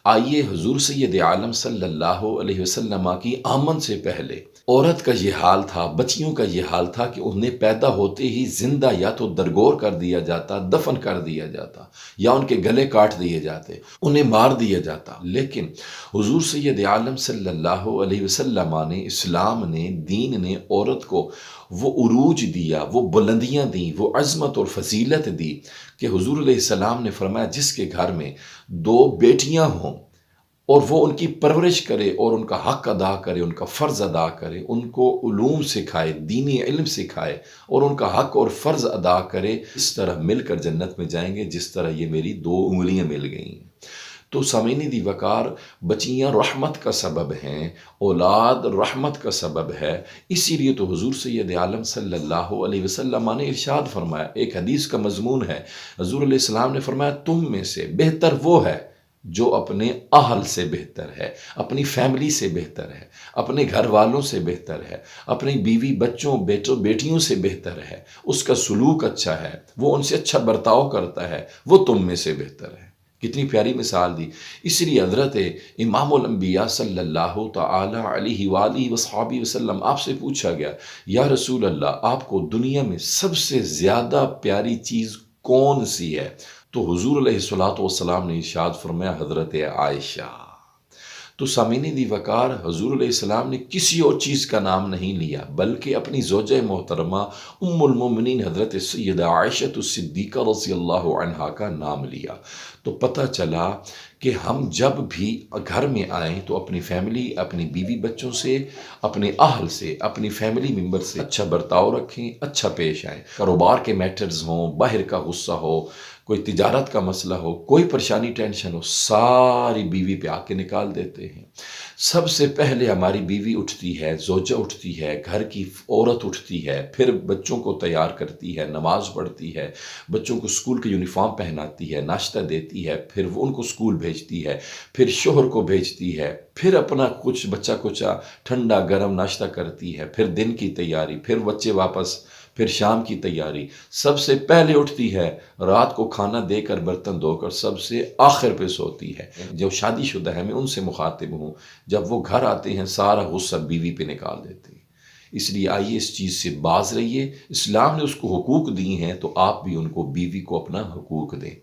آئیے حضور سید عالم صلی اللہ علیہ وسلم کی آمد سے پہلے عورت کا یہ حال تھا، بچیوں کا یہ حال تھا کہ انہیں پیدا ہوتے ہی زندہ یا تو درگور کر دیا جاتا، دفن کر دیا جاتا، یا ان کے گلے کاٹ دیے جاتے، انہیں مار دیا جاتا۔ لیکن حضور سید عالم صلی اللہ علیہ وسلم نے، اسلام نے، دین نے عورت کو وہ عروج دیا، وہ بلندیاں دیں، وہ عظمت اور فضیلت دی کہ حضور علیہ السلام نے فرمایا جس کے گھر میں دو بیٹیاں ہوں اور وہ ان کی پرورش کرے اور ان کا حق ادا کرے، ان کا فرض ادا کرے، ان کو علوم سکھائے، دینی علم سکھائے اور ان کا حق اور فرض ادا کرے، اس طرح مل کر جنت میں جائیں گے جس طرح یہ میری دو انگلیاں مل گئیں۔ تو سامعین دی وقار، بچیاں رحمت کا سبب ہیں، اولاد رحمت کا سبب ہے۔ اسی لیے تو حضور سید عالم صلی اللہ علیہ وسلم نے ارشاد فرمایا، ایک حدیث کا مضمون ہے، حضور علیہ السلام نے فرمایا تم میں سے بہتر وہ ہے جو اپنے اہل سے بہتر ہے، اپنی فیملی سے بہتر ہے، اپنے گھر والوں سے بہتر ہے، اپنی بیوی بچوں بیٹیوں سے بہتر ہے، اس کا سلوک اچھا ہے، وہ ان سے اچھا برتاؤ کرتا ہے، وہ تم میں سے بہتر ہے۔ کتنی پیاری مثال دی۔ اس لیے حضرت امام الانبیاء صلی اللہ تعالی علیہ وآلہ وصحبہ وسلم آپ سے پوچھا گیا، یا رسول اللہ آپ کو دنیا میں سب سے زیادہ پیاری چیز کون سی ہے؟ تو حضور علیہ الصلوۃ والسلام نے ارشاد فرمایا حضرت عائشہ۔ تو سامعین دی وقار، حضور علیہ السلام نے کسی اور چیز کا نام نہیں لیا بلکہ اپنی زوجہ محترمہ ام المومنین حضرت سیدہ عائشہ الصدیقہ رضی اللہ عنہا کا نام لیا۔ تو پتہ چلا کہ ہم جب بھی گھر میں آئیں تو اپنی فیملی، اپنی بیوی بچوں سے، اپنے اہل سے، اپنی فیملی ممبر سے اچھا برتاؤ رکھیں، اچھا پیش آئیں۔ کاروبار کے میٹرز ہوں، باہر کا غصہ ہو، کوئی تجارت کا مسئلہ ہو، کوئی پریشانی ٹینشن ہو، ساری بیوی پہ آ کے نکال دیتے ہیں۔ سب سے پہلے ہماری بیوی اٹھتی ہے، زوجہ اٹھتی ہے، گھر کی عورت اٹھتی ہے، پھر بچوں کو تیار کرتی ہے، نماز پڑھتی ہے، بچوں کو اسکول کے یونیفارم پہناتی ہے، ناشتہ دیتی ہے، پھر وہ ان کو اسکول بھیجتی ہے، پھر شوہر کو بھیجتی ہے، پھر اپنا کچھ بچہ کچا ٹھنڈا گرم ناشتہ کرتی ہے، پھر دن کی تیاری، پھر بچے واپس، پھر شام کی تیاری۔ سب سے پہلے اٹھتی ہے، رات کو کھانا دے کر برتن دھو کر سب سے آخر پہ سوتی ہے۔ جو شادی شدہ ہے میں ان سے مخاطب ہوں، جب وہ گھر آتے ہیں سارا غصہ بیوی پہ نکال دیتے ہیں۔ اس لیے آئیے اس چیز سے باز رہیے، اسلام نے اس کو حقوق دی ہیں تو آپ بھی ان کو، بیوی کو، اپنا حقوق دیں۔